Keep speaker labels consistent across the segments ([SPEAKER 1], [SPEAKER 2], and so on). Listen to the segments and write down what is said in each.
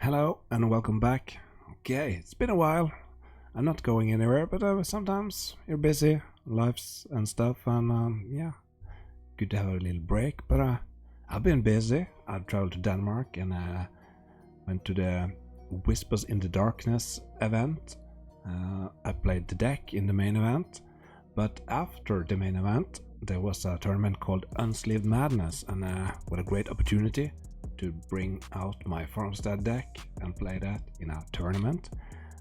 [SPEAKER 1] Hello and welcome back. Okay, it's been a while. I'm not going anywhere, but sometimes you're busy, lives and stuff, and yeah, good to have a little break. But I've been busy. I traveled to Denmark and went to the Whispers in the Darkness event. I played the deck in the main event, but after the main event, there was a tournament called Unsleeved Madness, and what a great opportunity to bring out my Farmstead deck and play that in a tournament.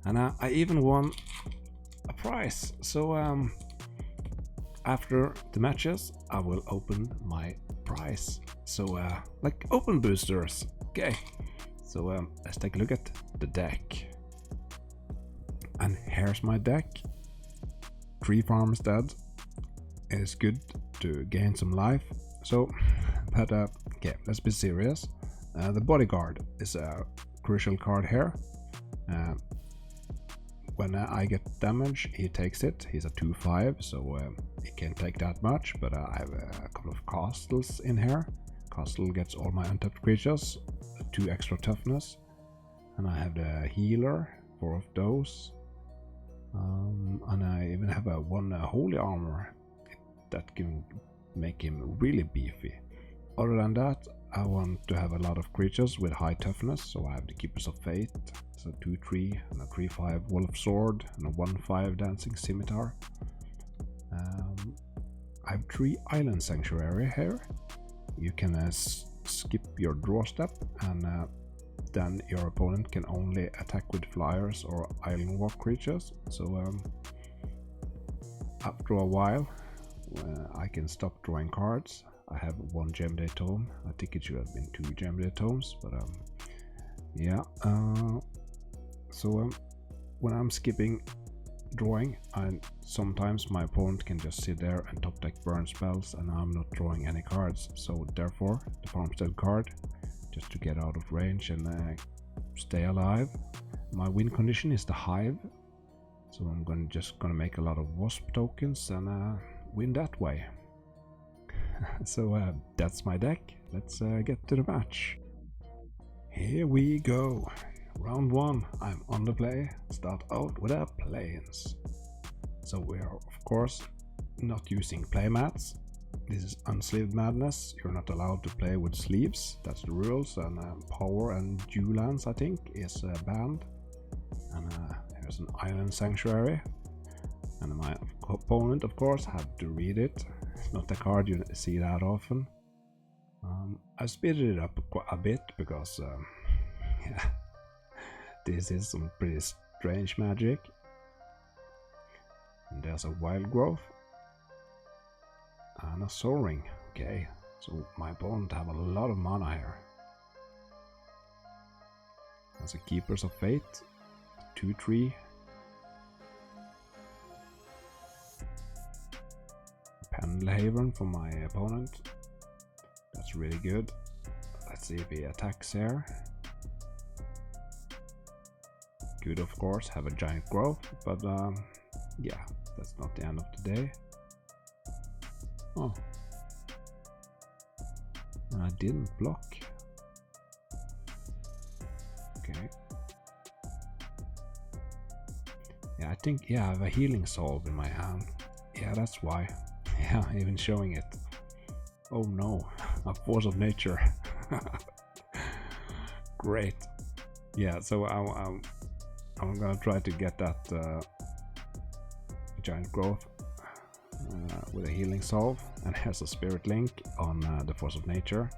[SPEAKER 1] And I even won a prize. So after the matches, I will open my prize. So like open boosters. Okay. So let's take a look at the deck. And here's my deck. 3 Farmstead. It's good to gain some life. So, but okay, let's be serious. The bodyguard is a crucial card here. When I get damage, he takes it. He's a 2/5, so he can't take that much. But I have a couple of castles in here. Castle gets all my untapped creatures, 2 extra toughness, and I have the healer, 4 of those, and I even have a 1 holy armor that can make him really beefy. Other than that, I want to have a lot of creatures with high toughness, so I have the Keepers of Fate, so 2/3 and a 3/5 Wolf Sword and a 1/5 Dancing Scimitar. I have 3 Island Sanctuary here. You can skip your draw step, and then your opponent can only attack with flyers or island walk creatures. So after a while, I can stop drawing cards. I have 1 Gemday Tome. I think it should have been 2 Gemday Tomes, but yeah. So when I'm skipping drawing, sometimes my opponent can just sit there and top deck burn spells, and I'm not drawing any cards. So therefore, the Farmstead card, just to get out of range and stay alive. My win condition is the Hive, so I'm just gonna make a lot of Wasp tokens and win that way. So that's my deck. Let's get to the match. Here we go. Round 1. I'm on the play. Start out with a plains. So we are of course not using playmats. This is Unsleeved Madness. You're not allowed to play with sleeves. That's the rules. And power and dew lands, I think, is banned. And here's an Island Sanctuary. And my opponent, of course, had to read it. It's not a card you see that often. I speeded it up a bit because yeah, this is some pretty strange magic. And there's a Wild Growth and a Soaring. Okay, so my opponent have a lot of mana here. There's a Keepers of Fate, 2/3. Pendelhaven for my opponent. That's really good. Let's see if he attacks here. Could of course have a Giant Growth, but yeah, that's not the end of the day. Oh, and I didn't block. Okay. Yeah, I think I have a Healing Solve in my hand. Yeah, that's why. Yeah, even showing it. Oh no, a Force of Nature. Great. Yeah, so I'm gonna try to get that Giant Growth with a Healing Solve, and has a Spirit Link on the Force of Nature.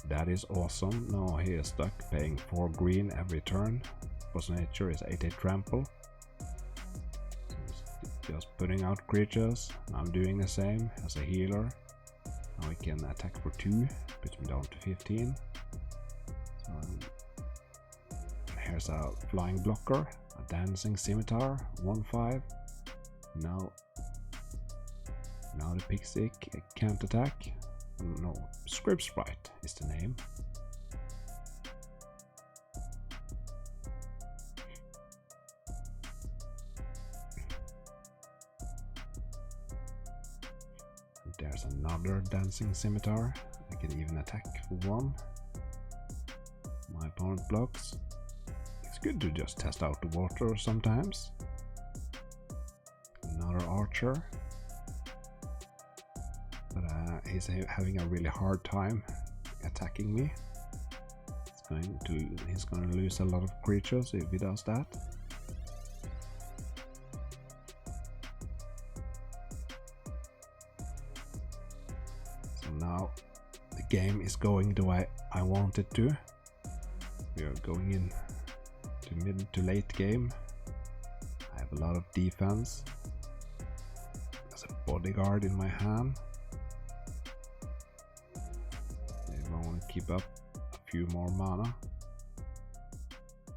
[SPEAKER 1] That is awesome. No, he is stuck paying 4 green every turn. Force of Nature is 8/8 trample. Just putting out creatures. I'm doing the same as a healer. Now we can attack for 2, puts me down to 15. Here's a Flying Blocker, a Dancing Scimitar, 1/5. Now the Pixie can't attack. No, Script Sprite is the name. There's another Dancing Scimitar. I can even attack for 1. My opponent blocks. good to just test out the water sometimes. Another archer. But he's having a really hard time attacking me. He's going to lose a lot of creatures if he does that. So now the game is going the way I want it to. We are going in to mid to late game. I have a lot of defense. There's a bodyguard in my hand. If I want to keep up a few more mana,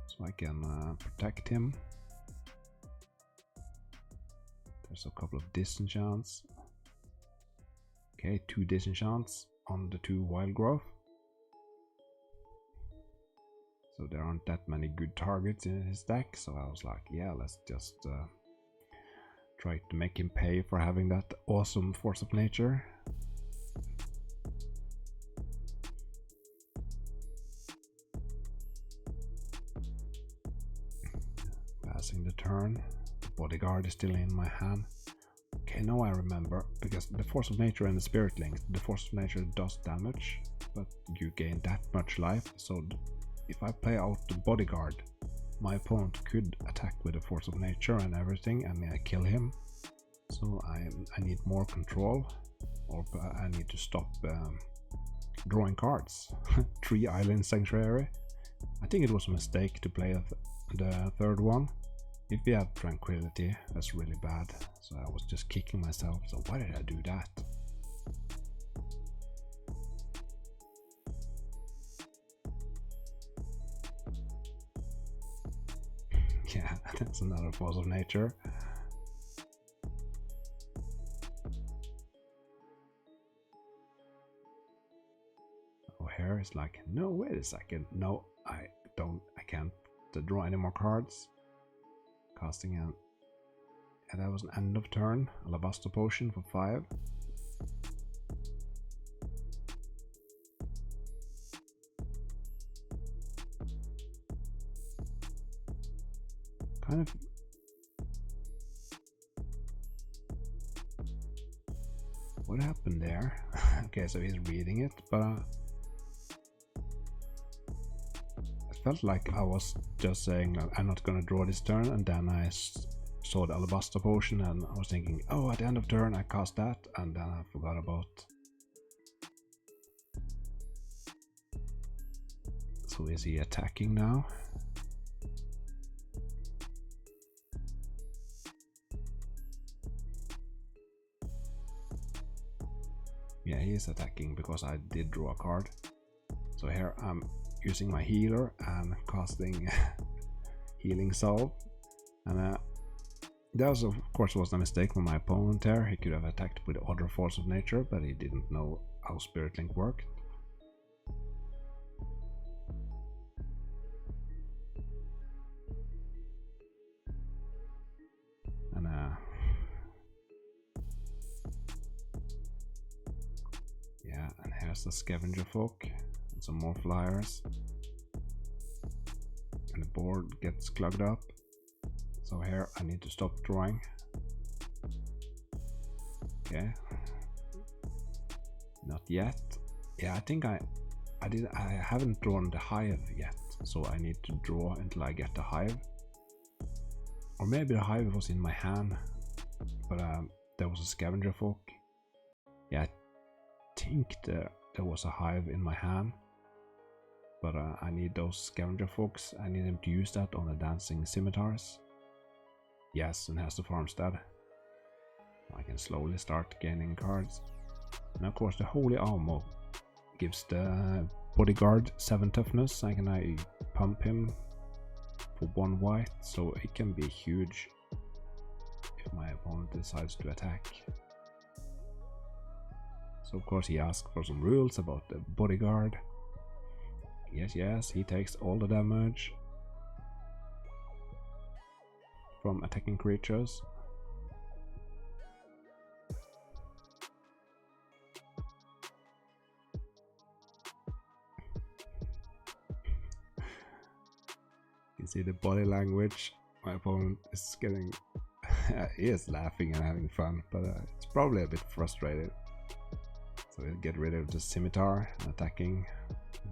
[SPEAKER 1] so I can protect him. There's a couple of disenchants. Okay, 2 disenchants on the 2 wild growth. So there aren't that many good targets in his deck, so I was like, yeah, let's just try to make him pay for having that awesome force of nature. Passing the turn. The bodyguard is still in my hand. Okay, now I remember, because the force of nature and the spirit link, the force of nature does damage, but you gain that much life, so if I play out the bodyguard, my opponent could attack with the force of nature and everything, and I kill him. So I need more control, or I need to stop drawing cards. 3 Island Sanctuary. I think it was a mistake to play the third one. If we have Tranquility, that's really bad. So I was just kicking myself. So why did I do that? Yeah, that's another force of nature. Oh, here is like, no, wait a second. No, I can't draw any more cards. Casting an, and that was an end of turn. Alabaster Potion for 5. Kind of what happened there? Okay, so he's reading it, but it felt like I was just saying I'm not gonna draw this turn, and then I saw the Alabaster Potion and I was thinking, oh, at the end of turn I cast that, and then I forgot about. So is he attacking now? Yeah, he is attacking because I did draw a card. So here I'm using my healer and casting Healing Salve. And that was, of course, was a mistake from my opponent there. He could have attacked with other force of nature, but he didn't know how Spirit Link worked. And yeah, and here's the Scavenger Folk and some more flyers. And the board gets clogged up. So here I need to stop drawing. Okay. Not yet. Yeah, I think I haven't drawn the hive yet, so I need to draw until I get the hive. Or maybe the hive was in my hand, but there was a Scavenger Folk. Yeah, I think there was a hive in my hand, but I need those Scavenger Folks. I need them to use that on the Dancing Scimitars. Yes, and has the Farmstead. I can slowly start gaining cards. And of course the Holy Armor gives the bodyguard 7 toughness. I can pump him for 1 white, so it can be huge if my opponent decides to attack. So of course he asks for some rules about the bodyguard. Yes, he takes all the damage from attacking creatures. You see the body language. My opponent is getting... he is laughing and having fun, but it's probably a bit frustrated. So we'll get rid of the scimitar and attacking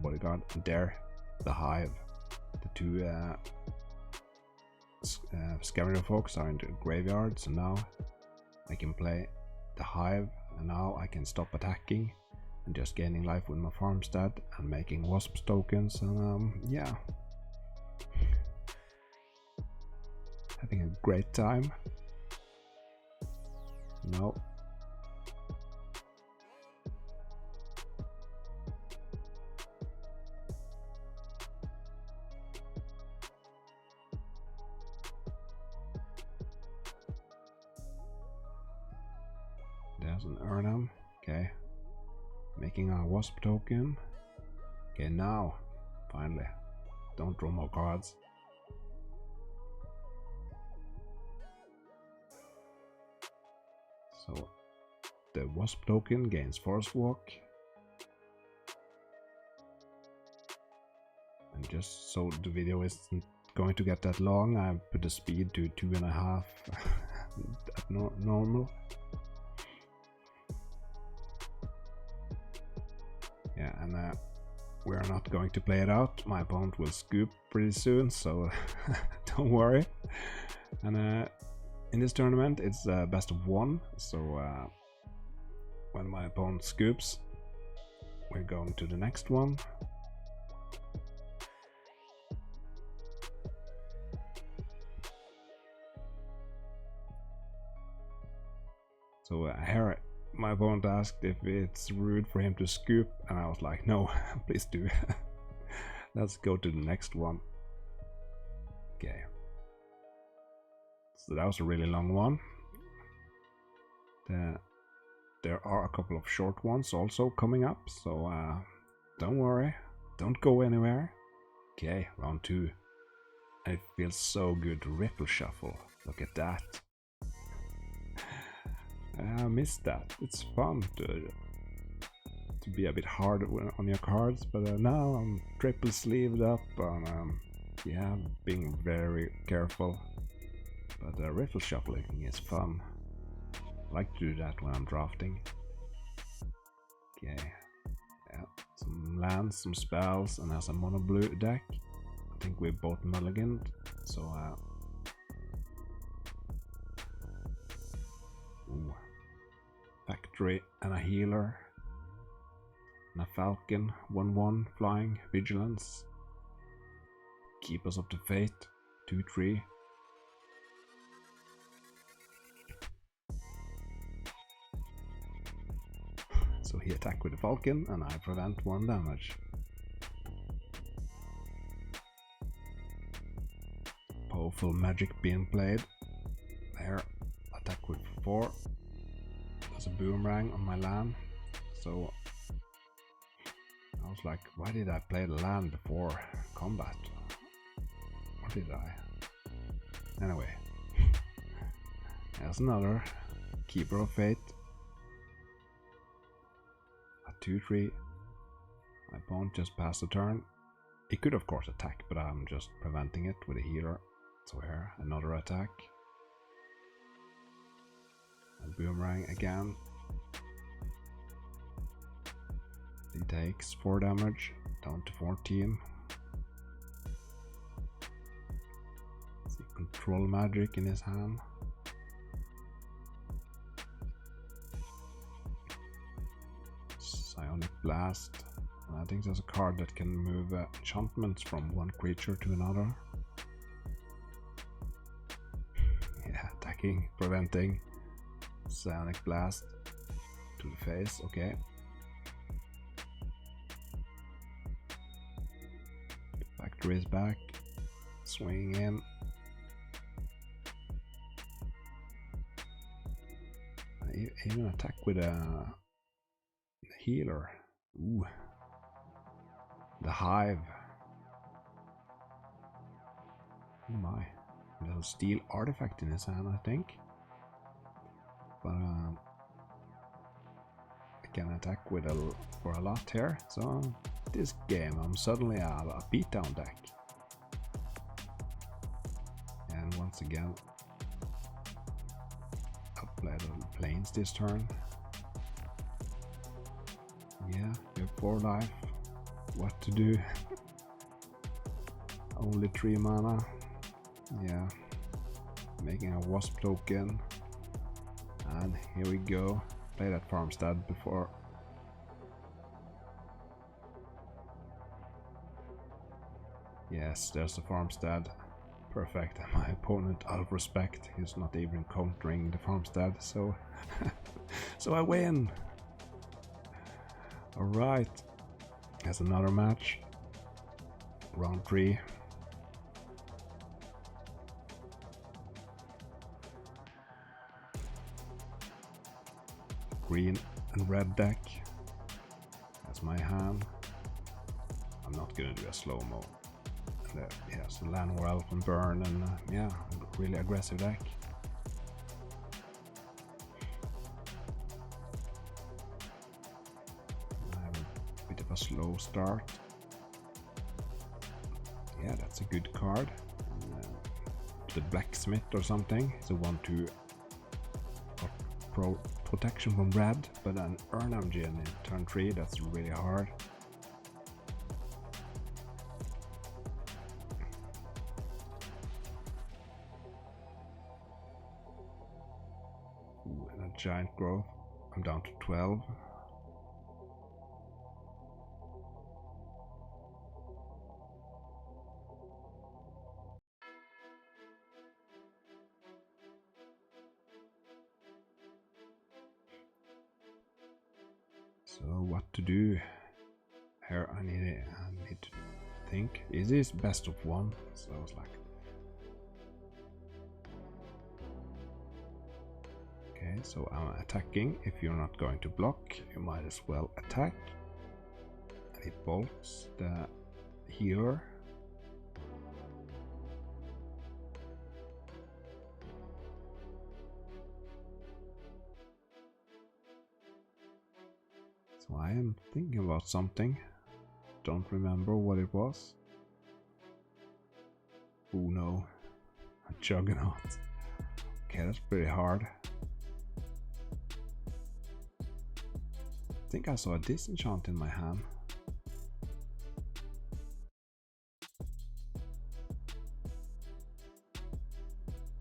[SPEAKER 1] bodyguard. And there, the hive. The two scavenger folks are in the graveyard, so now I can play the hive, and now I can stop attacking and just gaining life with my farmstead and making wasp tokens, and yeah, having a great time. No. There's an Urnham. Okay. Making a wasp token. Okay, now, finally. Don't draw more cards. So, the wasp token gains forest walk. And just so the video isn't going to get that long, I put the speed to 2.5 at normal. Yeah, and we're not going to play it out. My opponent will scoop pretty soon, so don't worry. And in this tournament, it's best of 1. So when my opponent scoops, we're going to the next one. So here, my opponent asked if it's rude for him to scoop, and I was like, no, please do. Let's go to the next one. Okay. So that was a really long one. There are a couple of short ones also coming up, so don't worry, don't go anywhere. Okay, round 2. And it feels so good to ripple shuffle. Look at that. I missed that. It's fun to be a bit hard on your cards, but now I'm triple sleeved up and yeah, being very careful. But riffle shuffling is fun. I like to do that when I'm drafting. Okay, yeah, some lands, some spells, and as a mono blue deck, I think we both mulliganed, so ooh. Factory and a healer and a falcon, 1/1 flying vigilance, keep us up to fate, 2/3. So he attack with the falcon and I prevent 1 damage. Powerful magic being played. There, attack with 4. There's a boomerang on my land, so I was like, why did I play the land before combat? Or did I? Anyway, there's another Keeper of Fate. A 2/3. My opponent just passed the turn. He could of course attack, but I'm just preventing it with a healer. So here, another attack. And boomerang again. He takes 4 damage, down to 14. See, control magic in his hand. Psionic Blast. And I think there's a card that can move enchantments from one creature to another. Yeah, attacking, preventing. Psionic Blast to the face, okay. Factory is back, swinging in. I even attack with a healer. Ooh. The hive. Oh my. There's a steel artifact in his hand, I think. But I can attack with for a lot here. So this game I'm suddenly a beatdown deck. once again. I'll play the plains this turn. Yeah, you have 4 life. What to do? Only 3 mana. Yeah. Making a wasp token. And here we go. Play that Farmstead before. Yes, there's the Farmstead. Perfect. My opponent, out of respect, he's not even countering the Farmstead, so so I win. All right. Here's another match. Round 3. Green and red deck. That's my hand. I'm not gonna do a slow-mo. Yes, land well and burn, and yeah, really aggressive deck. I have a bit of a slow start. Yeah, that's a good card. The blacksmith or something. It's a 1/2 protection from red, but an earn engine in turn 3. That's really hard. Giant growth. I'm down to 12. So what to do here? I need to think. Is this best of 1? So I was like, okay, so I'm attacking. If you're not going to block, you might as well attack. And it bolts the healer. So I am thinking about something. Don't remember what it was. Oh no, a juggernaut. Okay, that's pretty hard. I think I saw a disenchant in my hand.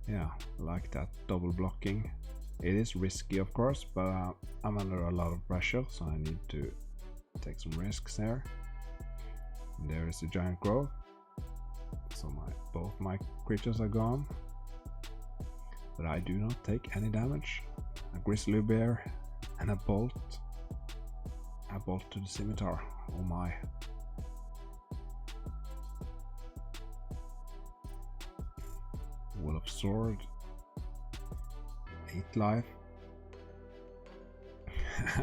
[SPEAKER 1] Yeah, I like that double blocking. It is risky, of course, but I'm under a lot of pressure, so I need to take some risks there. And there is the giant growth. So both my creatures are gone. But I do not take any damage. A grizzly bear and a bolt. A bolt to the scimitar. Oh my. Wall of sword. 8 life.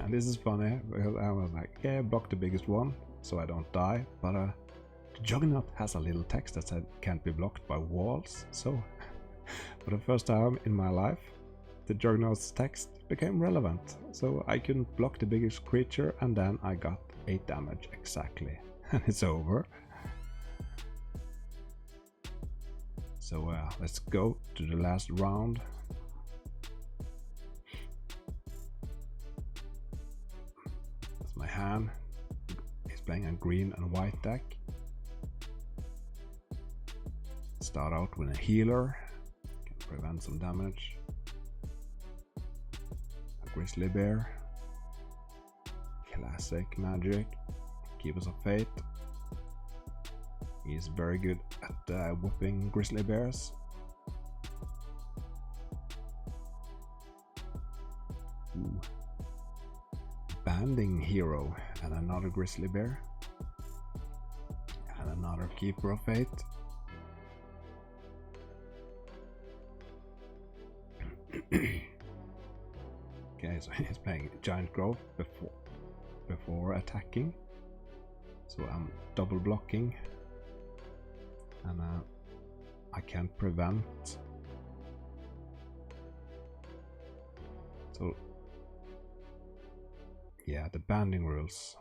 [SPEAKER 1] This is funny because I was like, yeah, block the biggest one so I don't die, but the Juggernaut has a little text that said can't be blocked by walls, so for the first time in my life the Juggernaut's text became relevant, so I couldn't block the biggest creature, and then I got 8 damage exactly and it's over. So let's go to the last round. That's my hand. He's playing a green and white deck. Start out with a healer, can prevent some damage. A grizzly bear. Classic magic. Keepers of Fate. He's very good at whipping grizzly bears. Ooh. Banding hero and another grizzly bear. And another Keeper of Fate. Okay, so he's playing giant growth before attacking. So I'm double blocking. And I can't prevent. So yeah, the banding rules.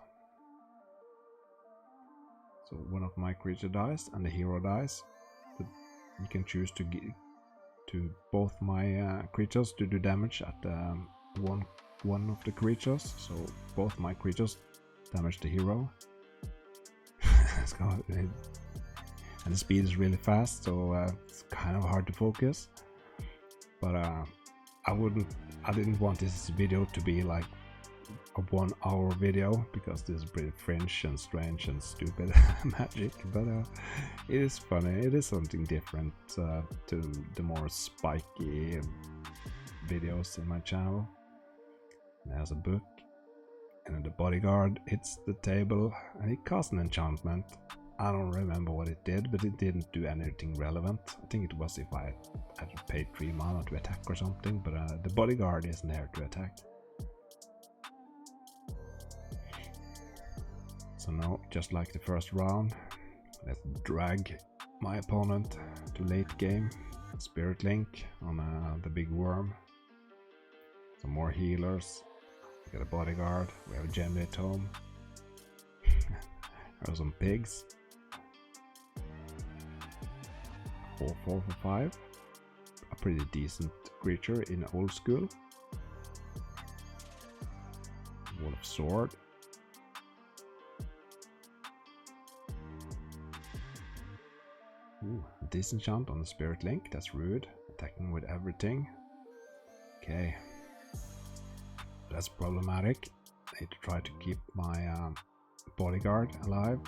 [SPEAKER 1] So one of my creature dies and the hero dies. You can choose to to both my creatures to do damage at one of the creatures. So both my creatures damage the hero. And the speed is really fast, so it's kind of hard to focus. But I didn't want this video to be like a 1 hour video, because this is pretty fringe and strange and stupid magic, but it is funny. It is something different to the more spiky videos in my channel. There's a book, and then the bodyguard hits the table and it casts an enchantment. I don't remember what it did, but it didn't do anything relevant. I think it was if I had paid 3 mana to attack or something, but the bodyguard isn't there to attack. So now, just like the first round, let's drag my opponent to late game. Spirit Link on the big worm. Some more healers. We got a bodyguard. We have a Gem Tome. There are some pigs. 4/4 for 5. A pretty decent creature in old school. Wall of Sword. Ooh, a disenchant on the Spirit Link. That's rude. Attacking with everything. Okay. That's problematic. I need to try to keep my bodyguard alive.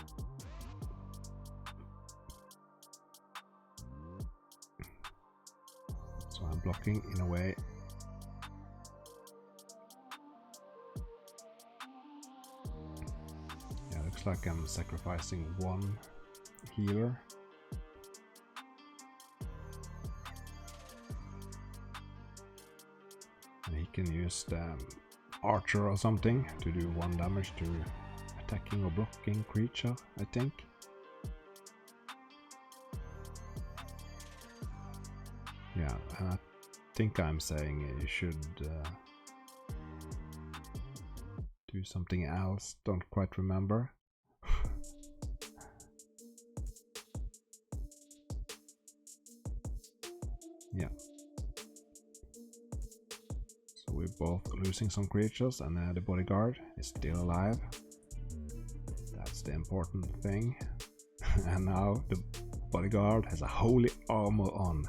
[SPEAKER 1] So I'm blocking in a way. Yeah, looks like I'm sacrificing 1 healer. And he can use the archer or something to do 1 damage to attacking or blocking creature, I think. Yeah, and I think I'm saying you should do something else, don't quite remember. Yeah. So we're both losing some creatures, and the bodyguard is still alive. That's the important thing. And now the bodyguard has a holy armor on.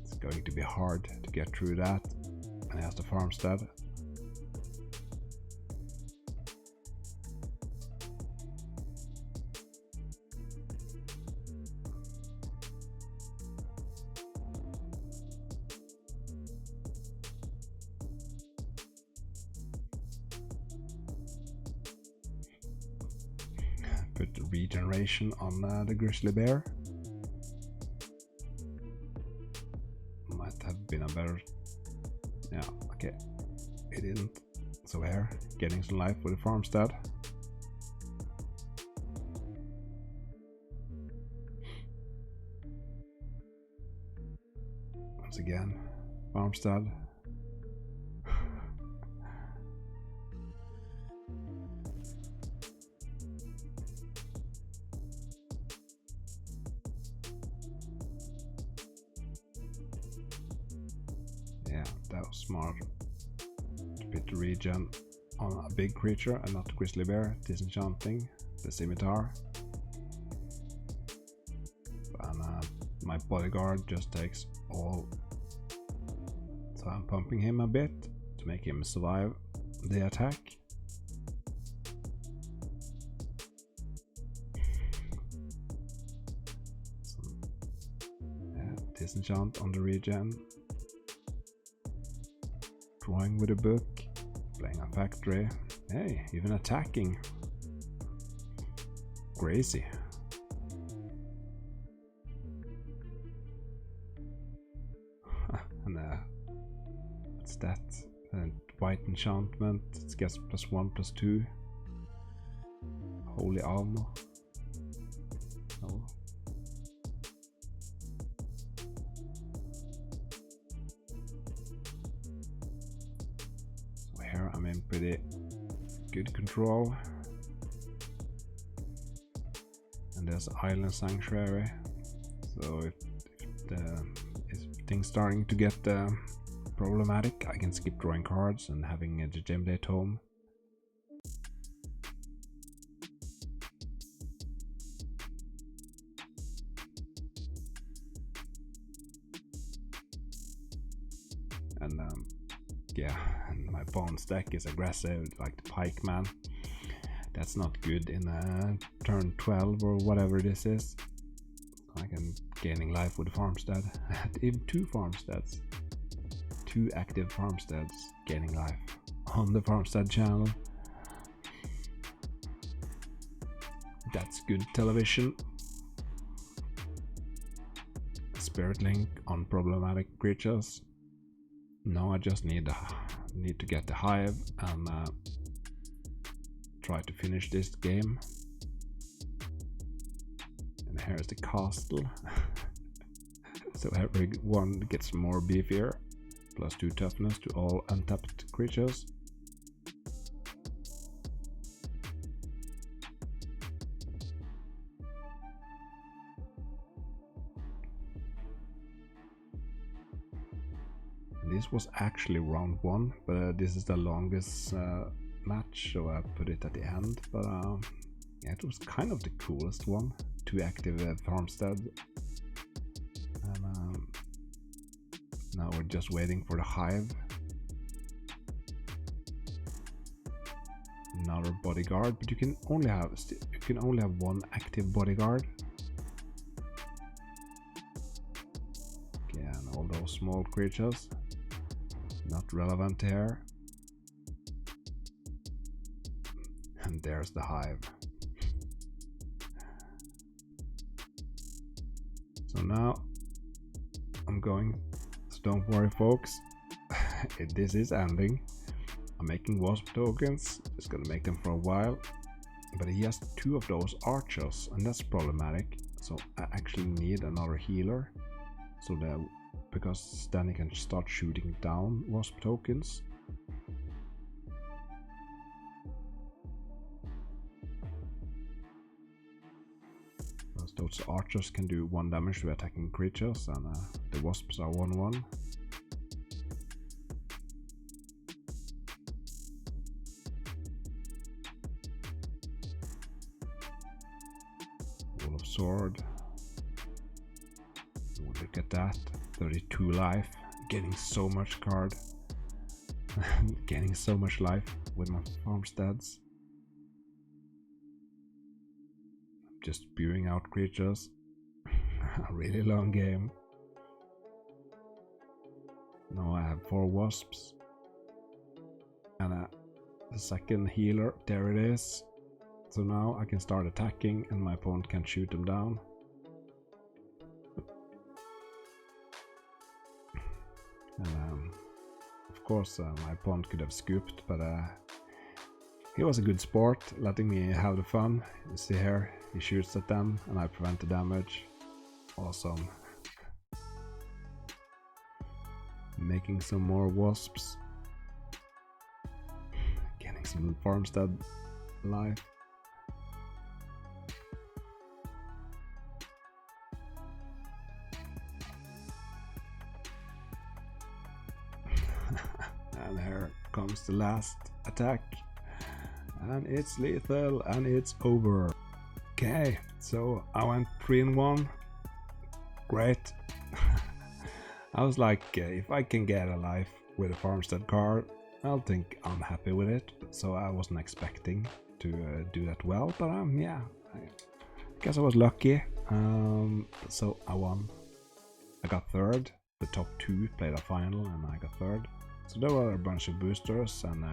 [SPEAKER 1] It's going to be hard to get through that. And he has the Farmstead. Put regeneration on the grizzly bear. Might have been a better... Yeah, okay. It didn't. So here, getting some life with the Farmstead. Once again, Farmstead. Yeah, that was smart. To put the regen on a big creature and not grizzly bear, disenchanting the scimitar. And my bodyguard just takes all. So I'm pumping him a bit to make him survive the attack. Disenchant on the regen. Drawing with a book, playing a factory. Hey, even attacking. Crazy. And what's that? White enchantment. It gets +1/+2. Holy armor. Oh. Here I'm in pretty good control, and there's Island Sanctuary, so if the things starting to get problematic. I can skip drawing cards and having a gem day tome. And yeah, and my opponent's deck is aggressive, like the Pikeman. That's not good in turn 12 or whatever this is. I can gaining life with the Farmstead. I had even 2 Farmsteads. 2 active Farmsteads gaining life on the Farmstead channel. That's good television. Spirit Link on problematic creatures. Now I just need to get the hive and try to finish this game. And here's the castle. So everyone gets more beefier. +2 toughness to all untapped creatures. This was actually round 1, but this is the longest match, so I put it at the end. But yeah, it was kind of the coolest one. 2 active Farmstead. And now we're just waiting for the hive. Another bodyguard, but you can only have 1 active bodyguard. Okay, and all those small creatures. Not relevant here. And there's the hive. So now I'm going. So don't worry, folks. This is ending. I'm making wasp tokens. Just gonna make them for a while. But he has 2 of those archers, and that's problematic. So I actually need another healer. So that because then he can start shooting down wasp tokens. Because those archers can do 1 damage to attacking creatures, and the wasps are 1/1. Wall of Sword. Look at that. 32 life, getting so much card. Getting so much life with my Farmsteads. Just spewing out creatures. A really long game. Now I have 4 wasps. And the second healer, there it is. So now I can start attacking and my opponent can shoot them down. And of course my opponent could have scooped, but he was a good sport, letting me have the fun. You see here, he shoots at them and I prevent the damage. Awesome. Making some more wasps. Getting some Farmstead life. And here comes the last attack, and it's lethal and it's over. Okay, so I went 3-1. Great. I was like, if I can get a life with a Farmstead card, I'll think I'm happy with it. So I wasn't expecting to do that well, but yeah, I guess I was lucky. So I won. I got 3rd. The top 2 played a final and I got 3rd. So there were a bunch of boosters, and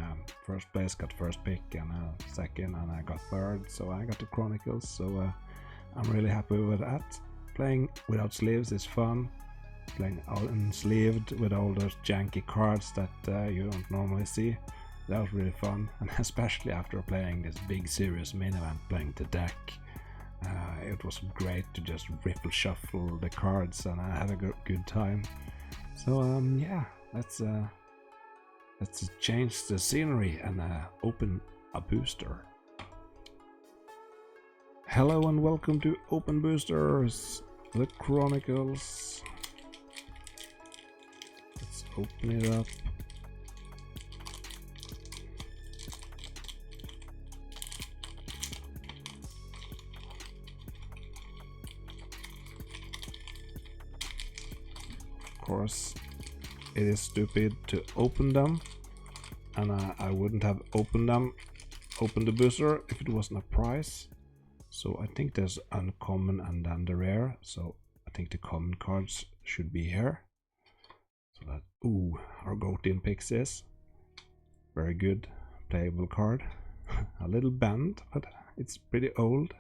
[SPEAKER 1] first place got first pick, and second, and I got 3rd. So I got the Chronicles. So I'm really happy with that. Playing without sleeves is fun. Playing unsleeved with all those janky cards that you don't normally see. That was really fun, and especially after playing this big serious main event, playing the deck. It was great to just riffle shuffle the cards and have a good time. So yeah, let's change the scenery and open a booster. Hello and welcome to Open Boosters, the Chronicles. open it up. Of course, it is stupid to open them, and I wouldn't have opened the booster if it wasn't a prize. So I think there's uncommon and then the rare. So I think the common cards should be here. So that, ooh, our Goatin Pixies. Very good playable card. A little bent, but it's pretty old.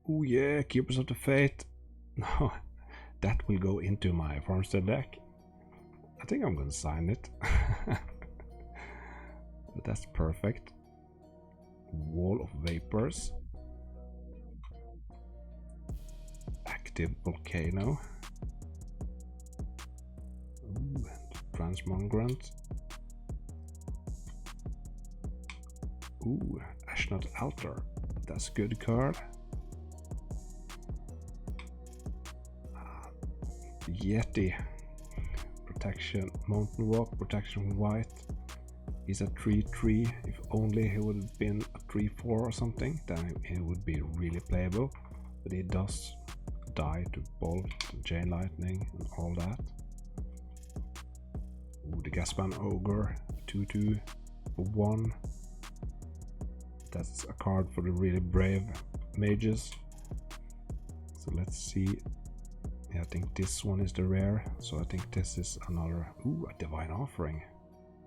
[SPEAKER 1] Ooh yeah, Keepers of the Fate. No, that will go into my Farmstead deck. I think I'm gonna sign it. But that's perfect. Wall of Vapors. Active Volcano. Ooh, Transmogrant. Ooh, Ashnot Altar. That's a good card. Yeti. Protection, Mountain Walk, Protection White. He's a 3/3. If only he would have been a 3/4 or something, then it would be really playable. But he does die to Bolt, Chain Lightning, and all that. Ooh, the Gaspan Ogre, 2/2 for 1. That's a card for the really brave mages. So let's see. Yeah, I think this one is the rare. So I think this is another. Ooh, a Divine Offering.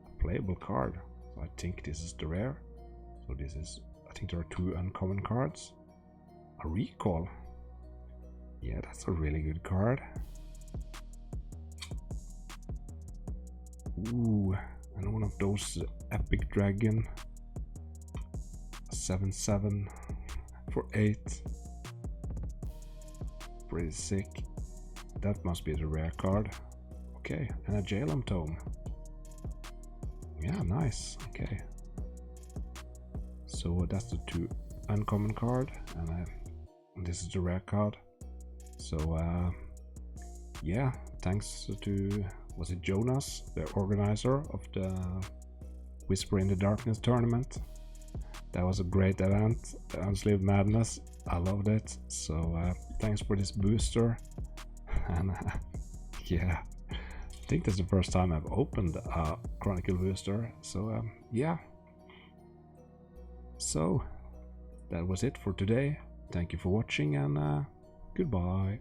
[SPEAKER 1] A playable card. So I think this is the rare. So this is. I think there are 2 uncommon cards. A Recall. Yeah, that's a really good card. Ooh, and one of those Epic Dragon. 7/7 for 8. Pretty sick. That must be the rare card. Okay, and a Jalem Tome. Yeah, nice. Okay. So that's the 2 uncommon card, and this is the rare card. So yeah, thanks to, was it Jonas, the organizer of the Whisper in the Darkness tournament. That was a great event. Unsleeved Madness, I loved it. So thanks for this booster. And yeah, I think that's the first time I've opened a Chronicle booster. So yeah. So that was it for today. Thank you for watching, and goodbye.